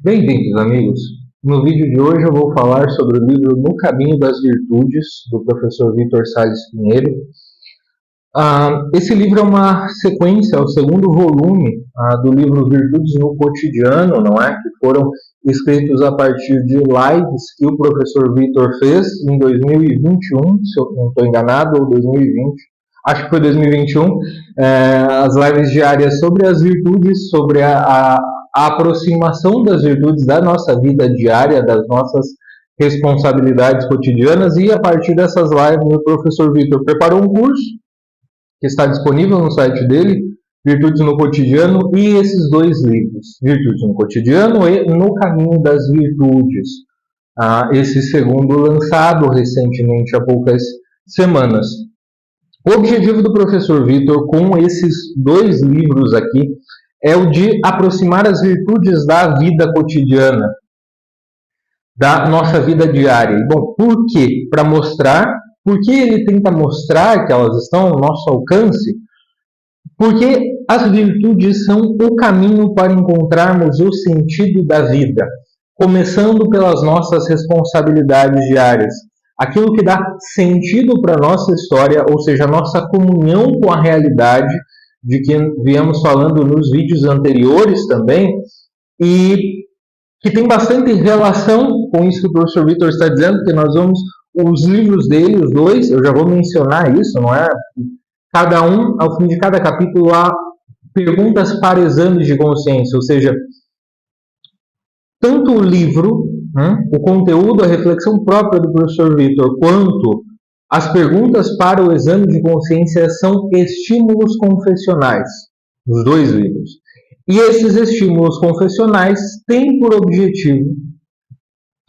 Bem-vindos, amigos! No vídeo de hoje eu vou falar sobre o livro No Caminho das Virtudes, do professor Vítor Salles Pinheiro. Esse livro é uma sequência, é o segundo volume do livro Virtudes no Cotidiano, não é? Que foram escritos a partir de lives que o professor Vítor fez em 2021, se eu não estou enganado, ou 2020. Acho que foi 2021, as lives diárias sobre as virtudes, sobre a aproximação das virtudes da nossa vida diária, das nossas responsabilidades cotidianas, e a partir dessas lives o professor Vítor preparou um curso que está disponível no site dele, Virtudes no Cotidiano, e esses dois livros, Virtudes no Cotidiano e No Caminho das Virtudes. Esse segundo lançado recentemente, há poucas semanas. O objetivo do professor Vítor com esses dois livros aqui é o de aproximar as virtudes da vida cotidiana, da nossa vida diária. Bom, por quê? Para mostrar, porque ele tenta mostrar que elas estão ao nosso alcance, porque as virtudes são o caminho para encontrarmos o sentido da vida, começando pelas nossas responsabilidades diárias. Aquilo que dá sentido para a nossa história, ou seja, a nossa comunhão com a realidade, de que viemos falando nos vídeos anteriores também, e que tem bastante relação com isso que o professor Vítor está dizendo, que nós vamos, os livros dele, os dois, eu já vou mencionar isso, não é? Cada um, ao fim de cada capítulo, há perguntas para exames de consciência, ou seja, tanto o livro, o conteúdo, a reflexão própria do professor Vítor, quanto as perguntas para o exame de consciência são estímulos confessionais, os dois livros. E esses estímulos confessionais têm por objetivo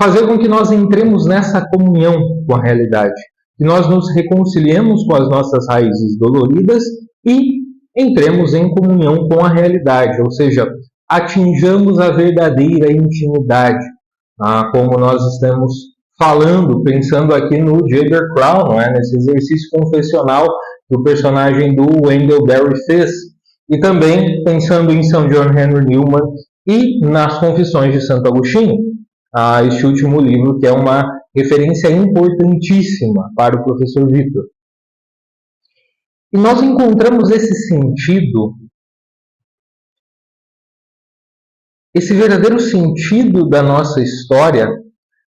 fazer com que nós entremos nessa comunhão com a realidade, que nós nos reconciliemos com as nossas raízes doloridas e entremos em comunhão com a realidade, ou seja, atinjamos a verdadeira intimidade, como nós estamos falando, pensando aqui no Jaeger Crown, não é? Nesse exercício confessional que o personagem do Wendell Berry fez, e também pensando em São John Henry Newman e nas Confissões de Santo Agostinho, este último livro que é uma referência importantíssima para o professor Vítor. E nós encontramos esse sentido, esse verdadeiro sentido da nossa história,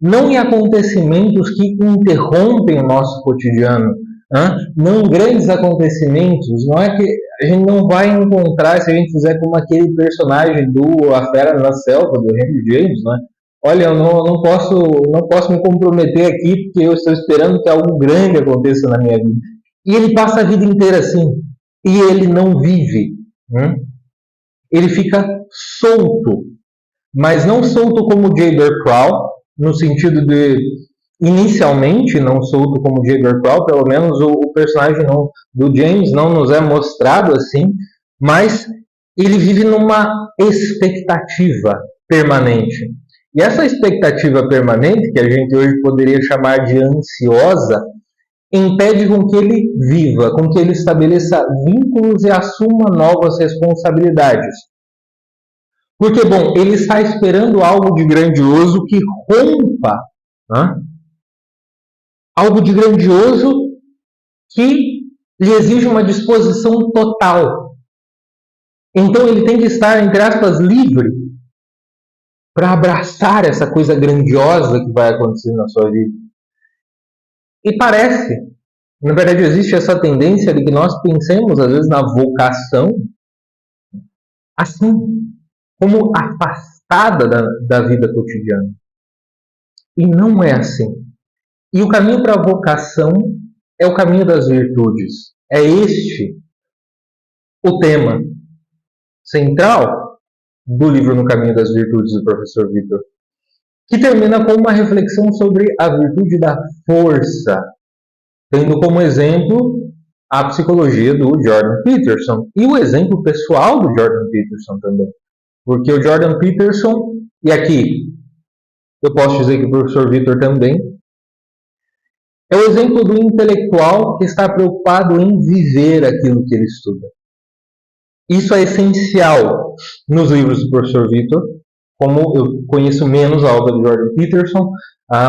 não em acontecimentos que interrompem o nosso cotidiano, não grandes acontecimentos, não é que a gente não vai encontrar se a gente fizer como aquele personagem do A Fera na Selva, do Henry James, né? Olha, eu não posso me comprometer aqui porque eu estou esperando que algo grande aconteça na minha vida. E ele passa a vida inteira assim, e ele não vive. Ele fica solto, mas não solto como Jaeger Crow, no sentido de, inicialmente, não solto como Jaeger Crow, pelo menos o personagem do James não nos é mostrado assim, mas ele vive numa expectativa permanente. E essa expectativa permanente, que a gente hoje poderia chamar de ansiosa, impede com que ele viva, com que ele estabeleça vínculos e assuma novas responsabilidades. Porque, bom, ele está esperando algo de grandioso que rompa, algo de grandioso que lhe exige uma disposição total. Então ele tem que estar, entre aspas, livre para abraçar essa coisa grandiosa que vai acontecer na sua vida. E parece, na verdade existe essa tendência de que nós pensemos às vezes na vocação assim, como afastada da vida cotidiana. E não é assim. E o caminho para a vocação é o caminho das virtudes. É este o tema central do livro No Caminho das Virtudes, do professor Vítor, que termina com uma reflexão sobre a virtude da força, tendo como exemplo a psicologia do Jordan Peterson e o exemplo pessoal do Jordan Peterson também. Porque o Jordan Peterson, e aqui eu posso dizer que o professor Vítor também, é o exemplo do intelectual que está preocupado em viver aquilo que ele estuda. Isso é essencial nos livros do professor Vítor, como eu conheço menos a obra de Jordan Peterson,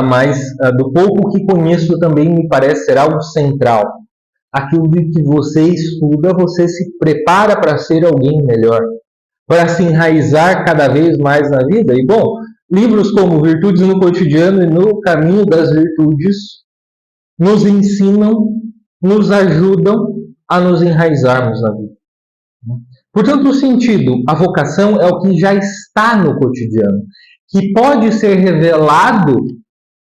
mas do pouco que conheço também me parece ser algo central. Aquilo de que você estuda, você se prepara para ser alguém melhor, para se enraizar cada vez mais na vida. E, bom, livros como Virtudes no Cotidiano e No Caminho das Virtudes nos ensinam, nos ajudam a nos enraizarmos na vida. Portanto, o sentido, a vocação é o que já está no cotidiano, que pode ser revelado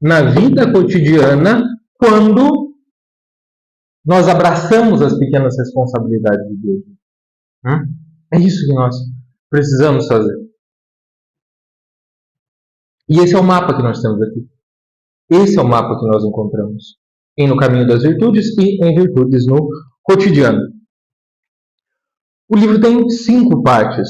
na vida cotidiana quando nós abraçamos as pequenas responsabilidades de Deus. É isso que nós precisamos fazer. E esse é o mapa que nós temos aqui. Esse é o mapa que nós encontramos em No Caminho das Virtudes e em Virtudes no Cotidiano. O livro tem 5 partes.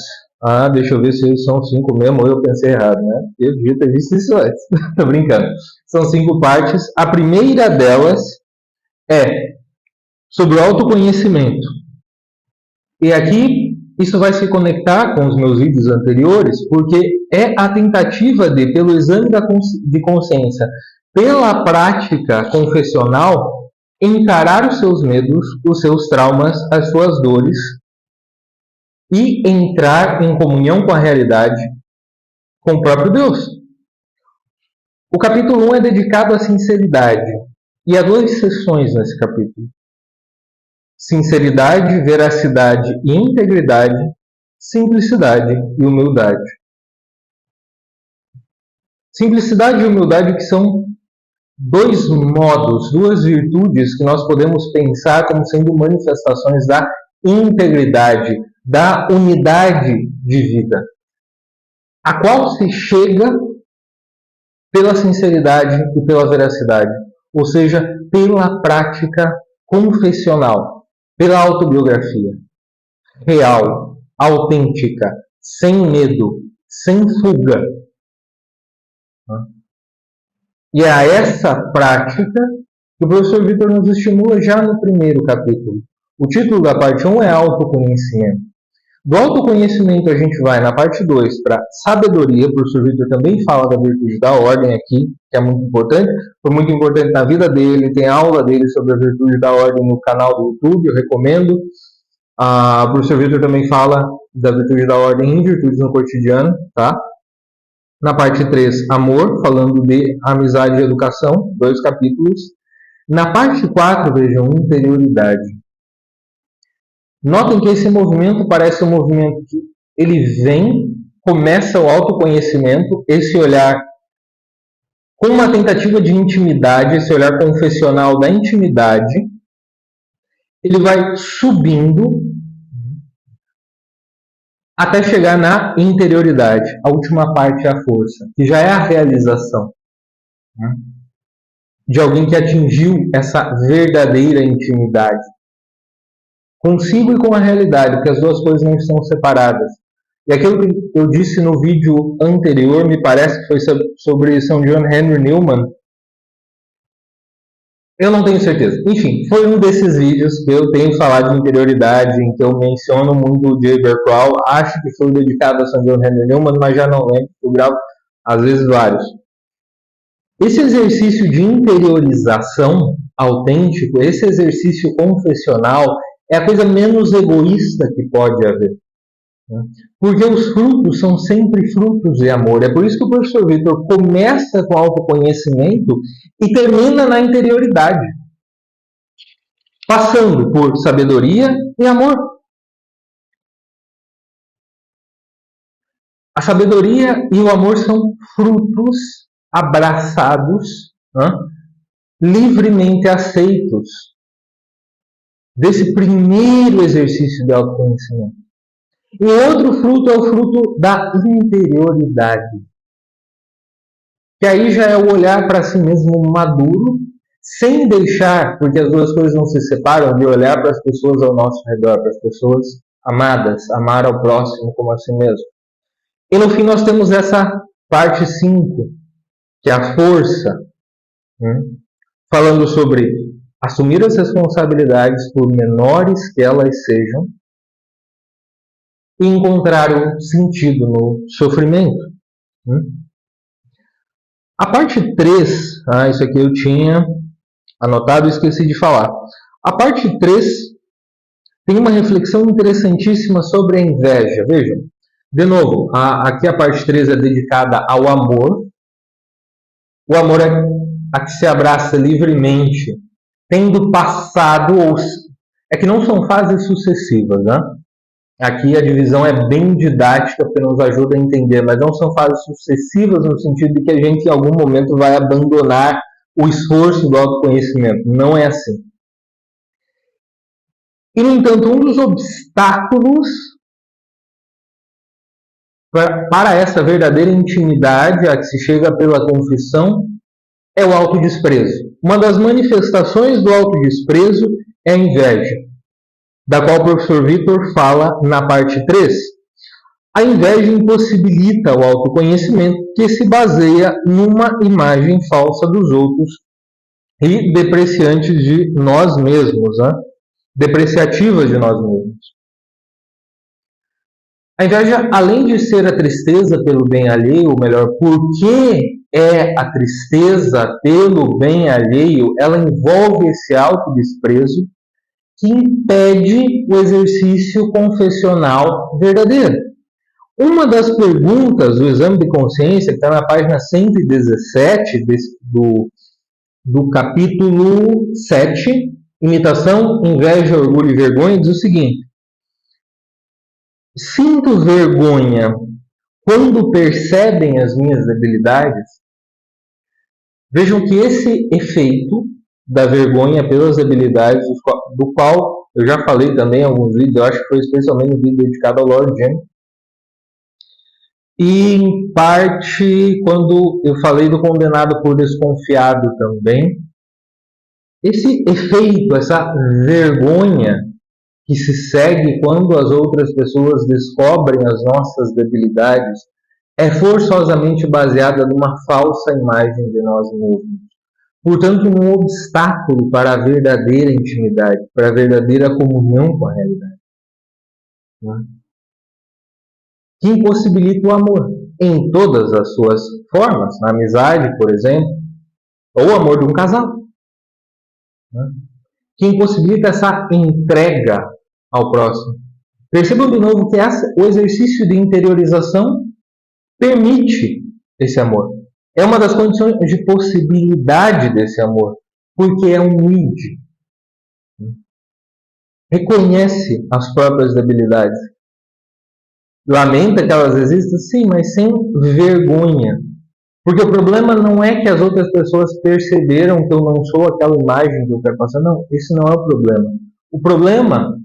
Deixa eu ver se são 5 mesmo, ou eu pensei errado, né? Eu devia ter visto isso antes. Tô brincando. São 5 partes. A primeira delas é sobre o autoconhecimento. E aqui isso vai se conectar com os meus vídeos anteriores, porque é a tentativa de, pelo exame de consciência, pela prática confessional, encarar os seus medos, os seus traumas, as suas dores e entrar em comunhão com a realidade, com o próprio Deus. O capítulo 1 é dedicado à sinceridade, e há 2 sessões nesse capítulo. Sinceridade, veracidade e integridade, simplicidade e humildade. Simplicidade e humildade que são 2 modos, 2 virtudes que nós podemos pensar como sendo manifestações da integridade, da unidade de vida, a qual se chega pela sinceridade e pela veracidade, ou seja, pela prática confessional, pela autobiografia real, autêntica, sem medo, sem fuga. E é a essa prática que o professor Vitor nos estimula já no primeiro capítulo. O título da parte 1 é autoconhecimento. Do autoconhecimento a gente vai na parte 2 para sabedoria. O professor Vitor também fala da virtude da ordem aqui, que é muito importante. Foi muito importante na vida dele. Tem aula dele sobre a virtude da ordem no canal do YouTube, eu recomendo. O professor Vitor também fala da virtude da ordem em Virtudes no Cotidiano, tá? Na parte 3, amor, falando de amizade e educação, 2 capítulos. Na parte 4, vejam, interioridade. Notem que esse movimento parece um movimento que ele vem, começa o autoconhecimento, esse olhar com uma tentativa de intimidade, esse olhar confessional da intimidade, ele vai subindo até chegar na interioridade. A última parte é a força, que já é a realização de alguém que atingiu essa verdadeira intimidade consigo e com a realidade, porque as 2 coisas não estão separadas. E aquilo que eu disse no vídeo anterior, me parece que foi sobre São John Henry Newman, eu não tenho certeza. Enfim, foi um desses vídeos que eu tenho falado de interioridade, em que eu menciono muito o J. Bear Crowell. Acho que foi dedicado a São John Henry Newman, mas já não lembro, eu gravo às vezes vários. Esse exercício de interiorização autêntico, esse exercício confessional, é a coisa menos egoísta que pode haver. Porque os frutos são sempre frutos de amor. É por isso que o professor Vitor começa com autoconhecimento e termina na interioridade, passando por sabedoria e amor. A sabedoria e o amor são frutos abraçados, livremente aceitos desse primeiro exercício de autoconhecimento. E outro fruto é o fruto da interioridade, que aí já é o olhar para si mesmo maduro, sem deixar, porque as 2 coisas não se separam, de olhar para as pessoas ao nosso redor, para as pessoas amadas, amar ao próximo como a si mesmo. E no fim nós temos essa parte 5, que é a força, falando sobre assumir as responsabilidades, por menores que elas sejam, e encontrar o sentido no sofrimento. A parte 3, isso aqui eu tinha anotado e esqueci de falar. A parte 3 tem uma reflexão interessantíssima sobre a inveja. Vejam, de novo, aqui a parte 3 é dedicada ao amor. O amor é a que se abraça livremente, tendo passado, é que não são fases sucessivas, né? Aqui a divisão é bem didática, porque nos ajuda a entender, mas não são fases sucessivas no sentido de que a gente em algum momento vai abandonar o esforço do autoconhecimento. Não é assim. E, no entanto, um dos obstáculos para essa verdadeira intimidade a que se chega pela confissão é o autodesprezo. Uma das manifestações do autodesprezo é a inveja, da qual o professor Vitor fala na parte 3. A inveja impossibilita o autoconhecimento, que se baseia numa imagem falsa dos outros e depreciante de nós mesmos, né? Depreciativa de nós mesmos. A inveja, além de ser a tristeza pelo bem alheio, ou melhor, porque é a tristeza pelo bem alheio, ela envolve esse autodesprezo que impede o exercício confessional verdadeiro. Uma das perguntas do exame de consciência, que está na página 117 do capítulo 7, imitação, inveja, orgulho e vergonha, diz o seguinte: sinto vergonha quando percebem as minhas debilidades. Vejam que esse efeito da vergonha pelas debilidades, do qual eu já falei também em alguns vídeos, eu acho que foi especialmente no vídeo dedicado ao Lord Jim, e em parte quando eu falei do condenado por desconfiado também, esse efeito, essa vergonha que se segue quando as outras pessoas descobrem as nossas debilidades, é forçosamente baseada numa falsa imagem de nós mesmos. Portanto, um obstáculo para a verdadeira intimidade, para a verdadeira comunhão com a realidade. Que impossibilita o amor em todas as suas formas, na amizade, por exemplo, ou o amor de um casal. Que impossibilita essa entrega ao próximo. Percebam de novo que o exercício de interiorização permite esse amor. É uma das condições de possibilidade desse amor, porque é humilde. Reconhece as próprias debilidades. Lamenta que elas existam, sim, mas sem vergonha. Porque o problema não é que as outras pessoas perceberam que eu não sou aquela imagem que eu quero passar. Não, esse não é o problema. O problema,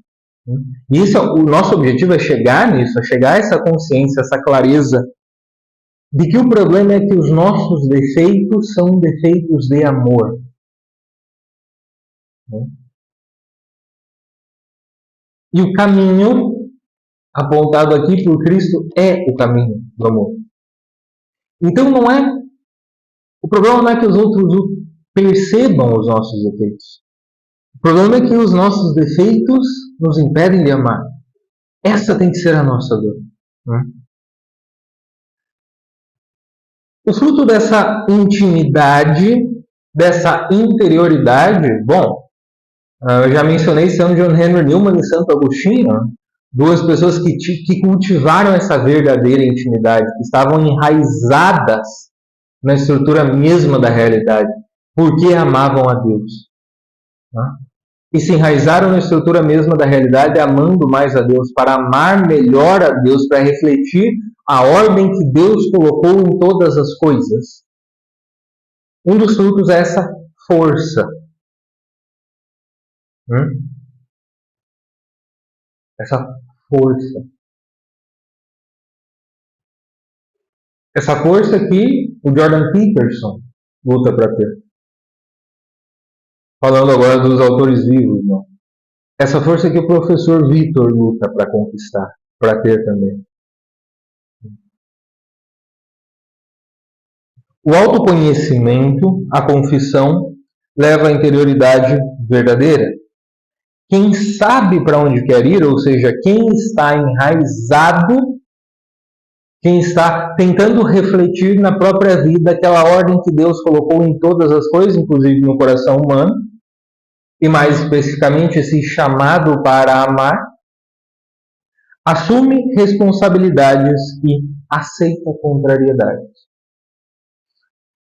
e o nosso objetivo é chegar nisso, é chegar a essa consciência, essa clareza, de que o problema é que os nossos defeitos são defeitos de amor. E o caminho apontado aqui por Cristo é o caminho do amor. Então o problema não é que os outros percebam os nossos defeitos. O problema é que os nossos defeitos nos impedem de amar. Essa tem que ser a nossa dor. O fruto dessa intimidade, dessa interioridade, eu já mencionei São John Henry Newman e Santo Agostinho, duas pessoas que cultivaram essa verdadeira intimidade, que estavam enraizadas na estrutura mesma da realidade, porque amavam a Deus. E se enraizaram na estrutura mesma da realidade, amando mais a Deus, para amar melhor a Deus, para refletir a ordem que Deus colocou em todas as coisas. Um dos frutos é essa força. Essa força. Essa força que o Jordan Peterson luta para ter. Falando agora dos autores vivos, não. Essa força que o professor Vitor luta para conquistar, para ter também. O autoconhecimento, a confissão, leva à interioridade verdadeira. Quem sabe para onde quer ir, ou seja, quem está enraizado quem está tentando refletir na própria vida aquela ordem que Deus colocou em todas as coisas, inclusive no coração humano, e mais especificamente esse chamado para amar, assume responsabilidades e aceita contrariedades.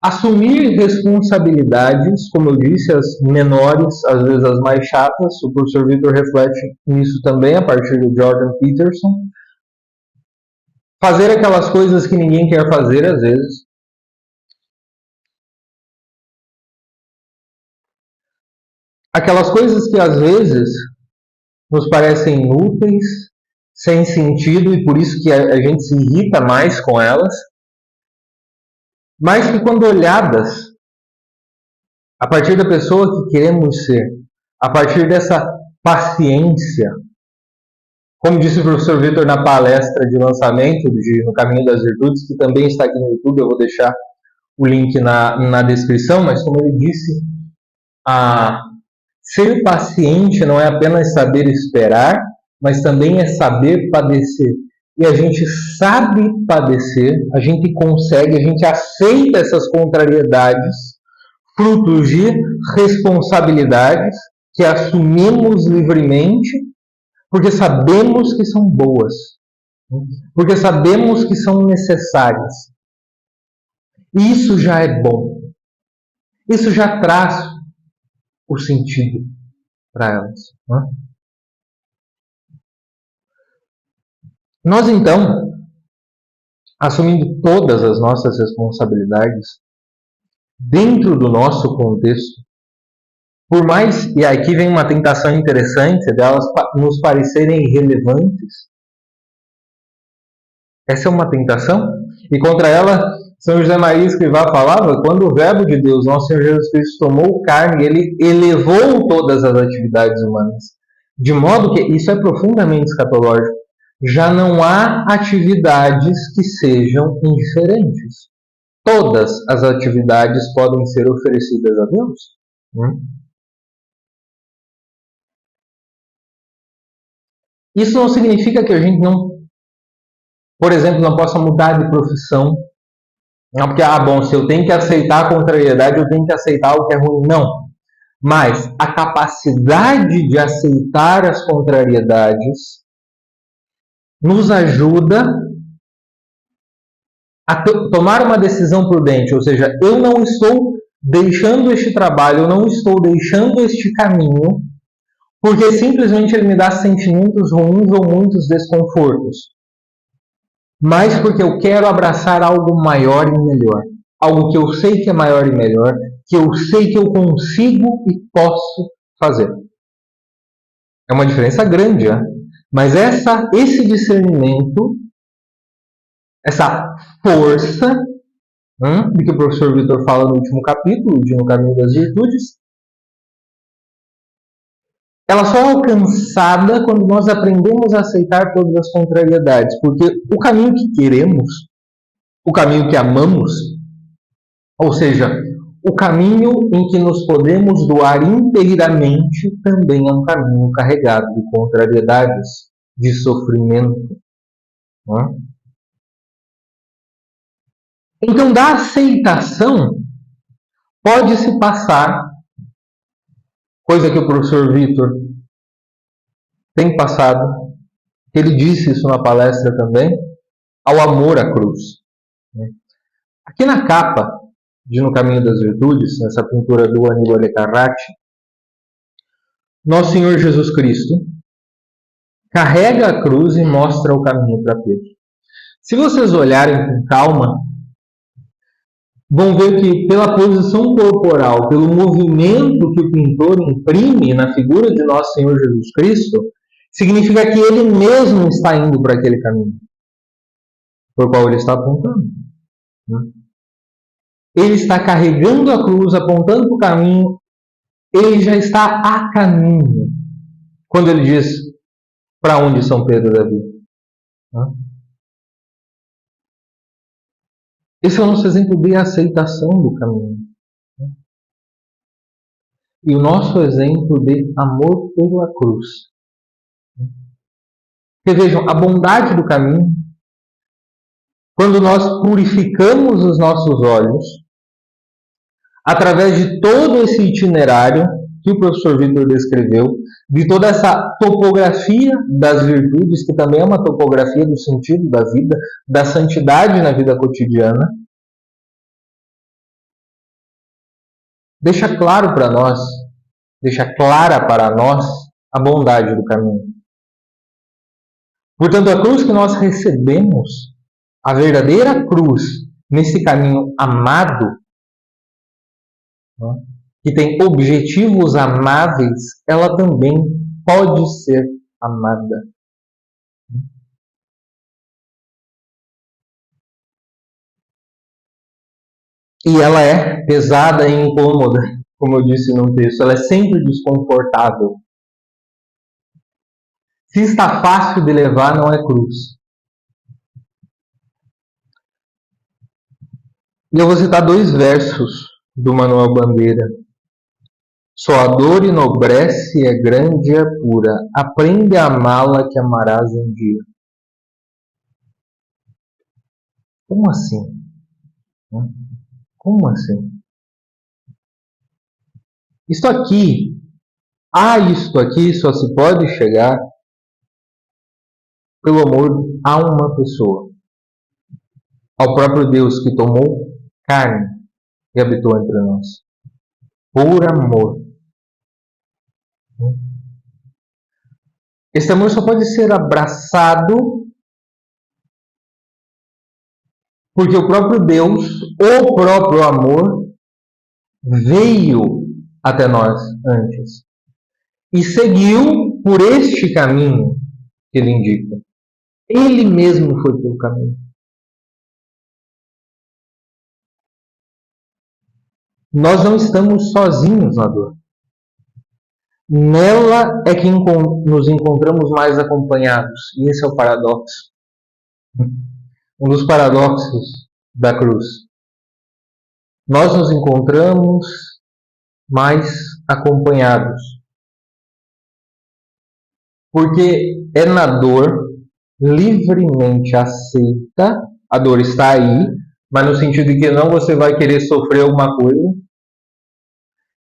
Assumir responsabilidades, como eu disse, as menores, às vezes as mais chatas, o professor Vitor reflete nisso também a partir do Jordan Peterson. Fazer aquelas coisas que ninguém quer fazer, às vezes. Aquelas coisas que, às vezes, nos parecem inúteis, sem sentido, e por isso que a gente se irrita mais com elas, mas que, quando olhadas a partir da pessoa que queremos ser, a partir dessa paciência, como disse o professor Vitor na palestra de lançamento de No Caminho das Virtudes, que também está aqui no YouTube, eu vou deixar o link na descrição, mas como ele disse, ser paciente não é apenas saber esperar, mas também é saber padecer. E a gente sabe padecer, a gente consegue, a gente aceita essas contrariedades, frutos de responsabilidades que assumimos livremente, porque sabemos que são boas, porque sabemos que são necessárias. E isso já é bom. Isso já traz o sentido para elas. Nós, então, assumindo todas as nossas responsabilidades, dentro do nosso contexto, por mais, e aqui vem uma tentação interessante delas nos parecerem irrelevantes, essa é uma tentação, e contra ela, São José Maria Escrivá falava, quando o Verbo de Deus, nosso Senhor Jesus Cristo, tomou carne, ele elevou todas as atividades humanas, de modo que, isso é profundamente escatológico, já não há atividades que sejam indiferentes. Todas as atividades podem ser oferecidas a Deus. Isso não significa que a gente não, por exemplo, não possa mudar de profissão. Não porque, bom, se eu tenho que aceitar a contrariedade, eu tenho que aceitar o que é ruim. Não. Mas a capacidade de aceitar as contrariedades nos ajuda a tomar uma decisão prudente. Ou seja, eu não estou deixando este trabalho, eu não estou deixando este caminho, porque simplesmente ele me dá sentimentos ruins ou muitos desconfortos. Mas porque eu quero abraçar algo maior e melhor. Algo que eu sei que é maior e melhor, que eu sei que eu consigo e posso fazer. É uma diferença grande, né? Mas esse discernimento, essa força, de que o professor Vitor fala no último capítulo, de No Caminho das Virtudes, ela só é alcançada quando nós aprendemos a aceitar todas as contrariedades, porque o caminho que queremos, o caminho que amamos, ou seja, o caminho em que nos podemos doar inteiramente, também é um caminho carregado de contrariedades, de sofrimento. Então, da aceitação, pode-se passar, coisa que o professor Vitor tem passado, ele disse isso na palestra também, ao amor à cruz. Aqui na capa de No Caminho das Virtudes, nessa pintura do Annibale Carracci, Nosso Senhor Jesus Cristo carrega a cruz e mostra o caminho para Pedro. Se vocês olharem com calma, vão ver que pela posição corporal, pelo movimento que o pintor imprime na figura de Nosso Senhor Jesus Cristo, significa que ele mesmo está indo para aquele caminho por qual ele está apontando. Ele está carregando a cruz, apontando para o caminho, ele já está a caminho. Quando ele diz para onde São Pedro deve ir. Esse é o nosso exemplo de aceitação do caminho. E o nosso exemplo de amor pela cruz. Porque vejam, a bondade do caminho quando nós purificamos os nossos olhos, através de todo esse itinerário que o professor Vitor descreveu, de toda essa topografia das virtudes, que também é uma topografia do sentido da vida, da santidade na vida cotidiana, deixa claro para nós, deixa clara para nós a bondade do caminho. Portanto, a cruz que nós recebemos, a verdadeira cruz, nesse caminho amado, que tem objetivos amáveis, ela também pode ser amada. E ela é pesada e incômoda, como eu disse no texto, ela é sempre desconfortável. Se está fácil de levar, não é cruz. E eu vou citar 2 versos do Manuel Bandeira. Só a dor enobrece, é grande e é pura. Aprende a amá-la que amarás um dia. Como assim? Como assim? Isto aqui só se pode chegar pelo amor a uma pessoa. Ao próprio Deus que tomou carne e habitou entre nós. Por amor. Esse amor só pode ser abraçado porque o próprio Deus, o próprio amor, veio até nós antes e seguiu por este caminho que ele indica. Ele mesmo foi pelo caminho. Nós não estamos sozinhos na dor. Nela é que nos encontramos mais acompanhados. E esse é o paradoxo. Um dos paradoxos da cruz. Nós nos encontramos mais acompanhados. Porque é na dor, livremente aceita, a dor está aí, mas no sentido de que não você vai querer sofrer alguma coisa,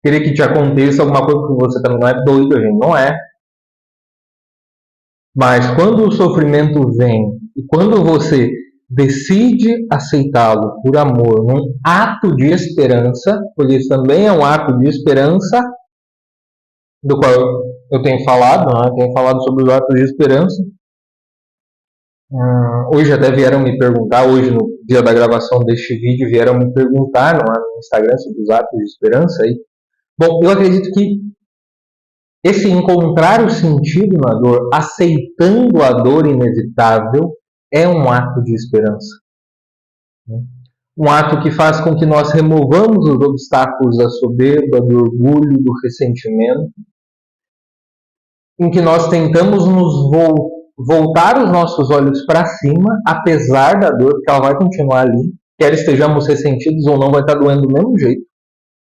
querer que te aconteça alguma coisa, porque você também não é doido, a gente não é. Mas quando o sofrimento vem, e quando você decide aceitá-lo por amor, num ato de esperança, porque isso também é um ato de esperança, do qual eu tenho falado, né? Tenho falado sobre os atos de esperança. Hoje até vieram me perguntar, hoje no dia da gravação deste vídeo, vieram me perguntar no Instagram sobre os atos de esperança. Bom, eu acredito que esse encontrar o sentido na dor, aceitando a dor inevitável, é um ato de esperança. Um ato que faz com que nós removamos os obstáculos da soberba, do orgulho, do ressentimento, em que nós tentamos nos voltar os nossos olhos para cima, apesar da dor, porque ela vai continuar ali, quer estejamos ressentidos ou não, vai estar doendo do mesmo jeito,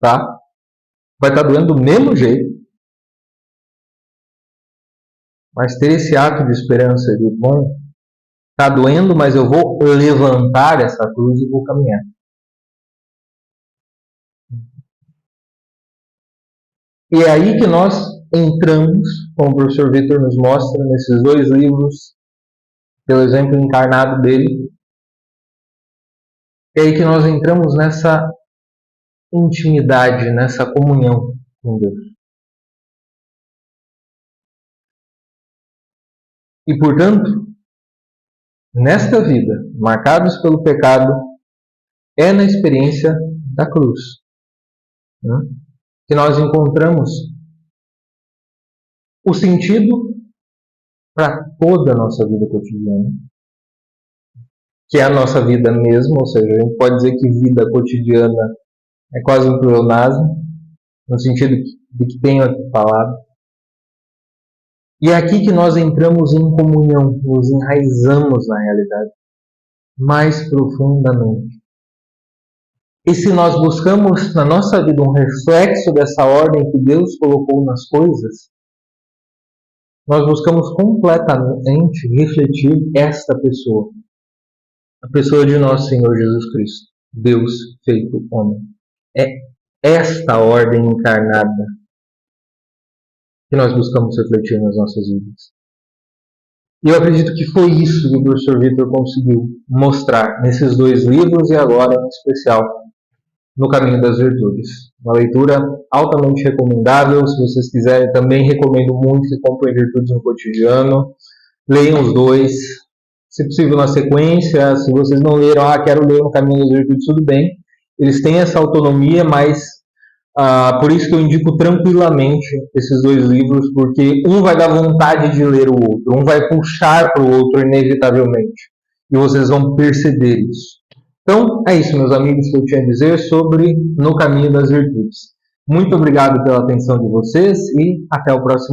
tá? Vai estar doendo do mesmo jeito. Mas ter esse ato de esperança de, bom, está doendo, mas eu vou levantar essa cruz e vou caminhar. E é aí que nós entramos, como o professor Vitor nos mostra nesses 2 livros, pelo exemplo encarnado dele, é aí que nós entramos nessa intimidade, nessa comunhão com Deus. E, portanto, nesta vida, marcados pelo pecado, é na experiência da cruz, né, que nós encontramos o sentido para toda a nossa vida cotidiana, que é a nossa vida mesmo, ou seja, a gente pode dizer que vida cotidiana é quase um pleonasmo, no sentido de que tenho aqui falado. E é aqui que nós entramos em comunhão, nos enraizamos na realidade, mais profundamente. E se nós buscamos na nossa vida um reflexo dessa ordem que Deus colocou nas coisas, nós buscamos completamente refletir esta pessoa. a pessoa de nosso Senhor Jesus Cristo, Deus feito homem. É esta ordem encarnada que nós buscamos refletir nas nossas vidas. E eu acredito que foi isso que o professor Vitor conseguiu mostrar nesses dois livros e agora, em especial, no Caminho das Virtudes. Uma leitura altamente recomendável. Se vocês quiserem, também recomendo muito que comprem Virtudes no Cotidiano. Leiam os dois, se possível na sequência. Se vocês não leram, quero ler no Caminho das Virtudes, tudo bem. Eles têm essa autonomia, mas por isso que eu indico tranquilamente esses dois livros, porque um vai dar vontade de ler o outro, um vai puxar para o outro inevitavelmente, e vocês vão perceber isso. Então, é isso, meus amigos, que eu tinha a dizer sobre No Caminho das Virtudes. Muito obrigado pela atenção de vocês e até o próximo vídeo.